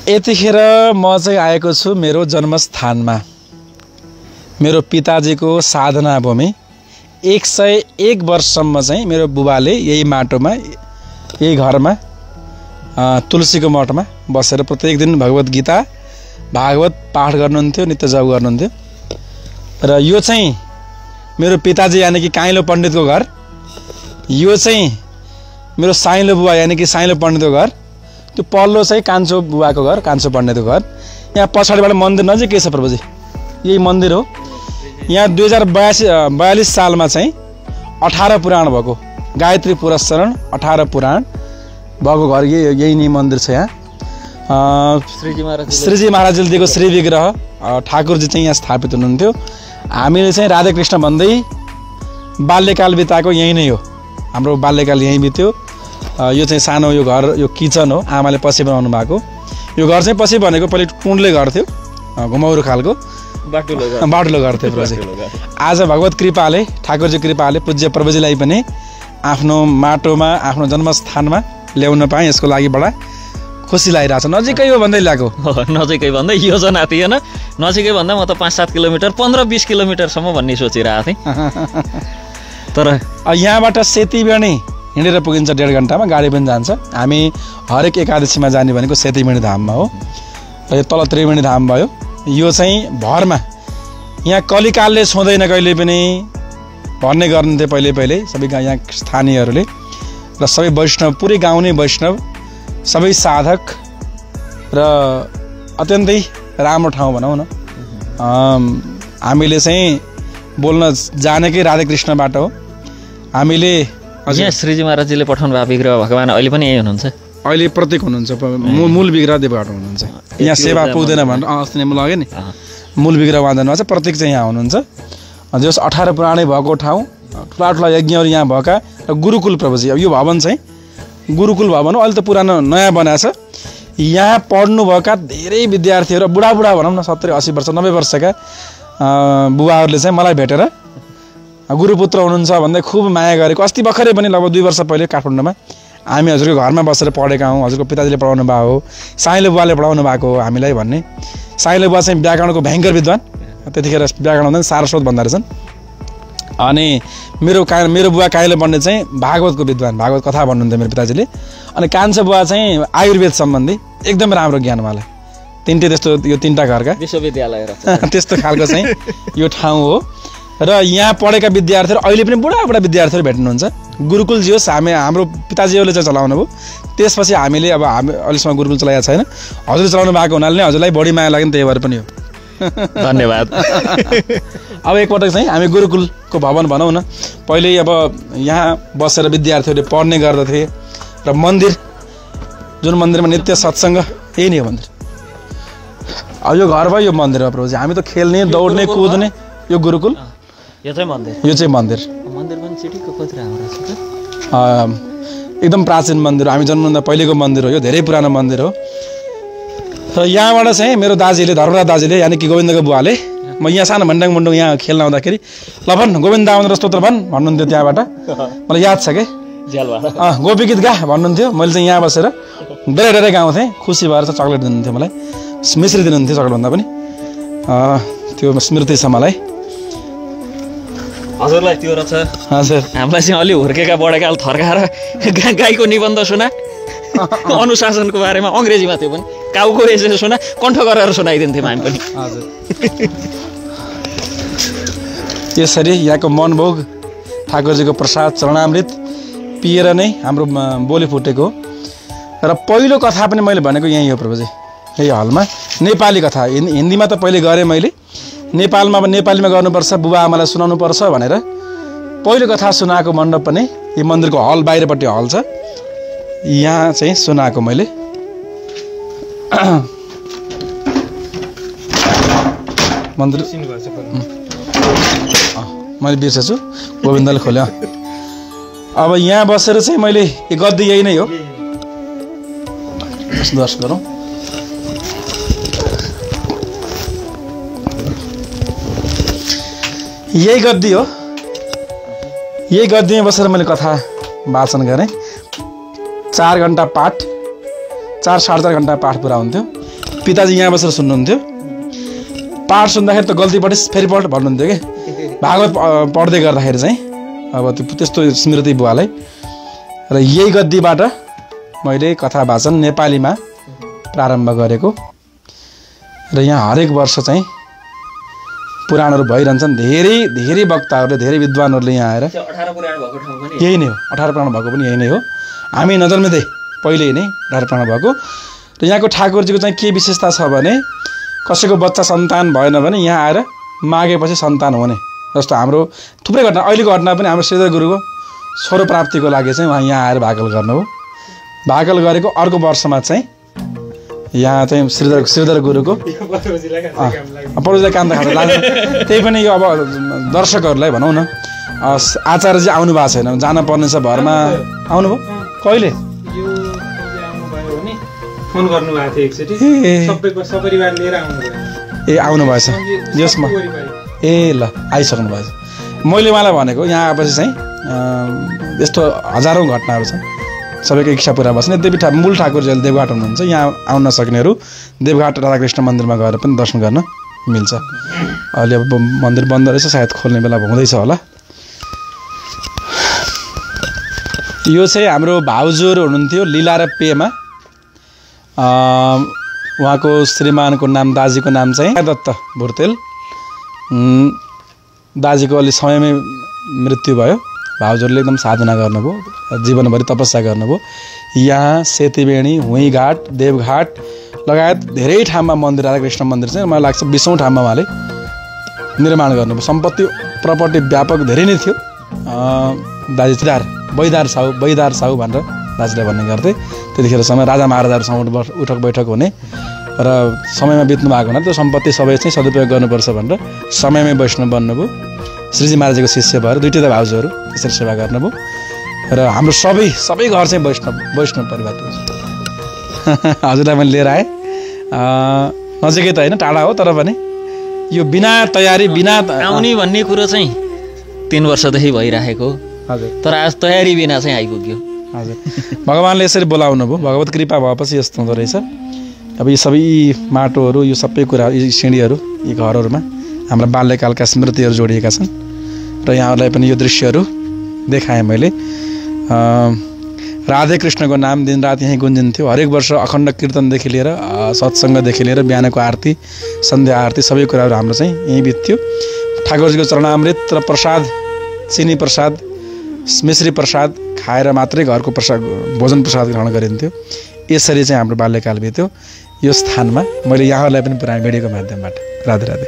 यतिखेर म चाहिँ आएको छु मेरो जन्मस्थानमा, मेरो पिताजीको साधना भूमि। 101 वर्षसम्म चाहिँ मेरो बुबाले यही माटोमा, यही घरमा, तुलसीको मठमा बसेर प्रत्येक दिन भगवत गीता, भागवत पाठ गर्नुहुन्थ्यो, नित्य जप गर्नुहुन्थ्यो। र यो चाहिँ मेरो पिताजी यानि कि काइलो पण्डितको घर, यो चाहिँ मेरो साइलो बुबा यानि कि साइलो पण्डितको घर, त्यो पल्लो चाहिँ कान्छो बुबाको घर, कान्छो पण्डितको घर। यहाँ पछाडिबाट मन्दिर नजिकै छ प्रभुजी, यही मन्दिर हो। यहाँ 2042 सालमा चाहिँ 18 पुराण भएको, गायत्री पुरस्चरण 18 पुराण भएको घर यही नै मन्दिर छ। यहाँ श्रीजी महाराजले दिएको श्री विग्रह ठाकुरजी चाहिँ यहाँ स्थापित हुनुहुन्थ्यो। हामीले चाहिँ राधाकृष्ण भन्दै बाल्यकाल बिताएको यही नै हो, हाम्रो बाल्यकाल यहीँ बित्यो। यो चाहिँ सानो यो घर, यो किचन हो, आमाले पछि बनाउनु भएको। यो घर चाहिँ पछि भनेको पहिले टुन्डले घर थियो, घुमाउरो खालको बाटुलो घर थियो प्रभुजी। आज भगवत कृपाले, ठाकुरजी कृपाले पूज्य प्रभुजीलाई पनि आफ्नो माटोमा, आफ्नो जन्मस्थानमा ल्याउन पाएँ। यसको लागि बडा खुसी लागिरहेछ। नजिकै हो भन्दै ल्याएको, नजिकै भन्दै योजना थिएन, नजिकै भन्दा म त 5-7 किलोमिटर, 15-20 किलोमिटरसम्म भन्ने सोचिरहेको थिएँ। तर यहाँबाट सेतीबेणी हिँडेर पुगिन्छ, 1.5 घन्टामा गाडी पनि जान्छ। हामी हरेक एकादशीमा जाने भनेको सेतीबेणी धाममा हो। र यो तल त्रिवेणी धाम भयो, यो चाहिँ भरमा। यहाँ कलिकालले छुँदैन कहिले पनि भन्ने गर्नुहुन्थ्यो पहिले सबै यहाँ स्थानीयहरूले र सबै वैष्णव, पुरै गाउँ नै वैष्णव, सबै साधक र अत्यन्तै राम्रो ठाउँ भनौँ न। हामीले चाहिँ बोल्न जानेकै राधाकृष्णबाट हो। हामीले यहाँ श्रीजी महाराजजीले पठाउनु भएको विग्रह भगवान् अहिले पनि यही हुनुहुन्छ? अहिले प्रत्येक हुनुहुन्छ, मूल विग्रह देवबाट हुनुहुन्छ। यहाँ सेवा पुग्दैन भनेर अस्ति नै म लगेँ नि, मूल विग्रह वादनमा चाहिँ प्रत्येक चाहिँ यहाँ हुनुहुन्छ। जस 18 पुराणै भएको ठाउँ, ठुला यज्ञहरू यहाँ भएका। र गुरुकुल प्रभुजी, अब यो भवन चाहिँ गुरुकुल भवन हो, अहिले त पुरानो नयाँ बनाएछ। यहाँ पढ्नुभएका धेरै विद्यार्थीहरू, बुढाबुढा भनौँ न, 70-80 वर्ष 90 वर्षका बुबाहरूले चाहिँ मलाई भेटेर गुरुपुत्र हुनुहुन्छ भन्दै खुब माया गरेको। अस्ति भर्खरै पनि लगभग 2 वर्ष पहिले काठमाडौँमा हामी हजुरको घरमा बसेर पढेका हौँ। हजुरको पिताजीले पढाउनु भएको हो, साइलो बुवाले पढाउनु भएको हो हामीलाई भन्ने। साइलो बुवा चाहिँ व्याकरणको भयङ्कर विद्वान, त्यतिखेर व्याकरण हुँदैन सारस्वत भन्दा रहेछन्। अनि मेरो बुवा काइलो पण्डित चाहिँ भागवतको विद्वान, भागवत कथा भन्नुहुन्थ्यो मेरो पिताजीले। अनि कान्छो बुवा चाहिँ आयुर्वेद सम्बन्धी एकदम राम्रो ज्ञान उहाँलाई। तिनटै त्यस्तो, यो 3टा घरका विश्वविद्यालय त्यस्तो खालको चाहिँ यो ठाउँ हो। र यहाँ पढेका विद्यार्थीहरू अहिले पनि बुढाबुढा विद्यार्थीहरू भेट्नुहुन्छ। गुरुकुल जे होस्, हाम्रो पिताजीहरूले चाहिँ चलाउनु भयो। त्यसपछि हामीले अब अहिलेसम्म गुरुकुल चलाएको छैन, हजुरले चलाउनु भएको हुनाले नै हजुरलाई बढी माया लाग्यो, त्यही भएर पनि हो। धन्यवाद। अब एकपटक चाहिँ हामी गुरुकुलको भवन भनौँ न, पहिले अब यहाँ बसेर विद्यार्थीहरूले पढ्ने गर्दथे। र मन्दिर, जुन मन्दिरमा नित्य सत्सङ्ग, यही नै हो मन्दिर। अब यो घर भयो, यो मन्दिर हो प्रभुजी। हामी त खेल्ने, दौड्ने, कुद्ने, यो गुरुकुल, यो चाहिँ मन्दिर। यो चाहिँ मन्दिर। मन्दिर पनि चिठीको कति राम्रो छ त, एकदम प्राचीन मन्दिर हो। हामी जन्मभन्दा पहिलेको मन्दिर हो, यो धेरै पुरानो मन्दिर हो। र यहाँबाट चाहिँ मेरो दाजुले, धर्मराज दाजुले यानि कि गोविन्दको बुवाले, म यहाँ सानो भण्डाङ मुन्डुङ यहाँ खेल्न आउँदाखेरि ल भन् गोविन्द आउनु र स्तोत्र भन् भन्नुहुन्थ्यो। त्यहाँबाट मलाई याद छ कि गोपी गीत गा भन्नुहुन्थ्यो। मैले चाहिँ यहाँ बसेर धेरै गाउँथेँ, खुसी भएर चाहिँ चक्लेट दिनुहुन्थ्यो मलाई, मिश्री दिनुहुन्थ्यो चक्लेटभन्दा पनि। त्यो स्मृति छ मलाई। हजुरलाई त्यो रहेछ? हजुर, हामीलाई चाहिँ अलि हुर्केका बढेका थर्काएर गाईको निबन्ध सुना, अनुशासनको बारेमा अङ्ग्रेजीमा थियो पनि, काउको यसरी सुना, कण्ठ गरेर सुनाइदिन्थ्यौँ हामी पनि। हजुर, यसरी यहाँको मनभोग ठाकुरजीको प्रसाद चरणामृत पिएर नै हाम्रो बोली फुटेको। र पहिलो कथा पनि मैले भनेको यहीँ हो प्रभुजी, यही हलमा। नेपाली कथा, हिन्दीमा त पहिले गरेँ मैले, नेपालमा नेपालीमा गर्नुपर्छ, बुबा आमालाई सुनाउनु पर्छ भनेर पहिलो कथा सुनाएको मण्डप पनि यो मन्दिरको हल, बाहिरपट्टि हल छ, यहाँ चाहिँ सुनाएको मैले। मन्दिर मैले बिर्सेछु, गोविन्दले खोल्यो। अब यहाँ बसेर चाहिँ मैले, यो गद्दी यही नै हो, दर्शन गरौँ। यही गद्दी हो, यही गद्दीमा बसेर मैले कथा वाचन गरेँ। 4 घन्टा पाठ, 4 साढे 4 घन्टा पाठ पुरा हुन्थ्यो। पिताजी यहाँ बसेर सुन्नुहुन्थ्यो। पाठ सुन्दाखेरि त गल्ती पढेस् फेरि पढ भन्नुहुन्थ्यो कि भागवत पढ्दै गर्दाखेरि चाहिँ अब त्यस्तो स्मृति बुवालाई। र यही गद्दीबाट मैले कथा वाचन नेपालीमा प्रारम्भ गरेको र यहाँ हरेक वर्ष चाहिँ पुराणहरू भइरहन्छन्। धेरै धेरै वक्ताहरूले धेरै विद्वानहरूले यहाँ आएर 18 पुराण भएको ठाउँ पनि यही नै हो। 18 पुराण भएको पनि यही नै हो। हामी नजन्मिँदै पहिल्यै नै 18 पुराण भएको। र यहाँको ठाकुरजीको चाहिँ के विशेषता छ भने कसैको बच्चा सन्तान भएन भने यहाँ आएर मागेपछि सन्तान हुने। जस्तो हाम्रो थुप्रै घटना, अहिलेको घटना पनि हाम्रो श्रीधर गुरुको छोरो प्राप्तिको लागि चाहिँ उहाँ यहाँ आएर भाकल गर्नुभयो। भाकल गरेको अर्को वर्षमा चाहिँ यहाँ चाहिँ श्रीधर गुरुको परोजीलाई काम देखाएको लाग्छ। त्यही पनि यो अब दर्शकहरूलाई भनौँ न, आचार्यजी आउनु भएको छैन, जान पर्ने छ भरमा। आउनुभयो कहिले? फोन गर्नुभएको थियो एकचोटि, सपरिवार लिएर आउनुभयो। ए आउनु भएछ यसमा? ए ल आइसक्नु भएछ। मैले उहाँलाई भनेको यहाँ आएपछि चाहिँ यस्तो हजारौँ घटनाहरू छन्, सबैको इच्छा पुरा बस्ने। यद्यपि मूल ठाकुरजी अहिले देवघाट हुनुहुन्छ, यहाँ आउन नसक्नेहरू देवघाट राधाकृष्ण मन्दिरमा गएर पनि दर्शन गर्न मिल्छ। अहिले अब मन्दिर बन्द रहेछ, सायद खोल्ने बेला हुँदैछ होला। यो चाहिँ हाम्रो भाउजूहरू हुनुहुन्थ्यो लीला र पेमा। उहाँको श्रीमानको नाम, दाजीको नाम चाहिँ दत्त भुर्तेल। दाजीको अलि समयमै मृत्यु भयो। भाउजूहरूले एकदम साधना गर्नुभयो, जीवनभरि तपस्या गर्नुभयो। यहाँ सेतीबेणी, हुइघाट, देवघाट लगायत धेरै ठाउँमा मन्दिर, राधाकृष्ण मन्दिर चाहिँ मलाई लाग्छ 20औँ ठाउँमा उहाँले निर्माण गर्नुभयो। सम्पत्ति प्रपर्टी व्यापक धेरै नै थियो। दाजी बैदार साहु भनेर दाजुले भन्ने गर्थे। त्यतिखेर समय राजा महाराजाहरूसँग उठक बैठक हुने र समयमा बित्नु भएको हुनाले त्यो सम्पत्ति सबै चाहिँ सदुपयोग गर्नुपर्छ भनेर समयमै वैष्णव बन्नुभयो। श्रीजी महाराजको शिष्य भएर दुईटै त भाउजूहरू त्यसरी सेवा गर्नुभयो। र हाम्रो सबै घर चाहिँ वैष्णव परिवार हजुरलाई मैले लिएर आएँ। नजिकै त होइन, टाढा हो, तर पनि यो बिना तयारी बिना आउने भन्ने कुरो चाहिँ 3 वर्षदेखि भइरहेको। हजुर, तर आज तयारी बिना चाहिँ आइपुग्यो। हजुर, भगवान्ले यसरी बोलाउनु भयो। भगवत कृपा भएपछि यस्तो हुँदो रहेछ। अब यी सबै माटोहरू, यो सबै कुरा, यी सिँढीहरू, यी घरहरूमा हाम्रा बाल्यकालका स्मृतिहरू जोडिएका छन्। र यहाँहरूलाई पनि यो दृश्यहरू देखाएँ मैले। राधे कृष्णको नाम दिनरात यहीँ गुन्जिन्थ्यो। हरेक वर्ष अखण्ड कीर्तनदेखि लिएर सत्सङ्गदेखि लिएर बिहानको आरती, सन्ध्या आरती, सबै कुराहरू हाम्रो चाहिँ यहीँ बित्थ्यो। ठाकुरजीको चरणामृत र प्रसाद, चिनी प्रसाद, मिश्री प्रसाद खाएर मात्रै घरको भोजन प्रसाद ग्रहण गरिन्थ्यो। यसरी चाहिँ हाम्रो बाल्यकाल बित्यो यो स्थानमा। मैले यहाँहरूलाई पनि पुरानो भिडियोको माध्यमबाट राधे राधे।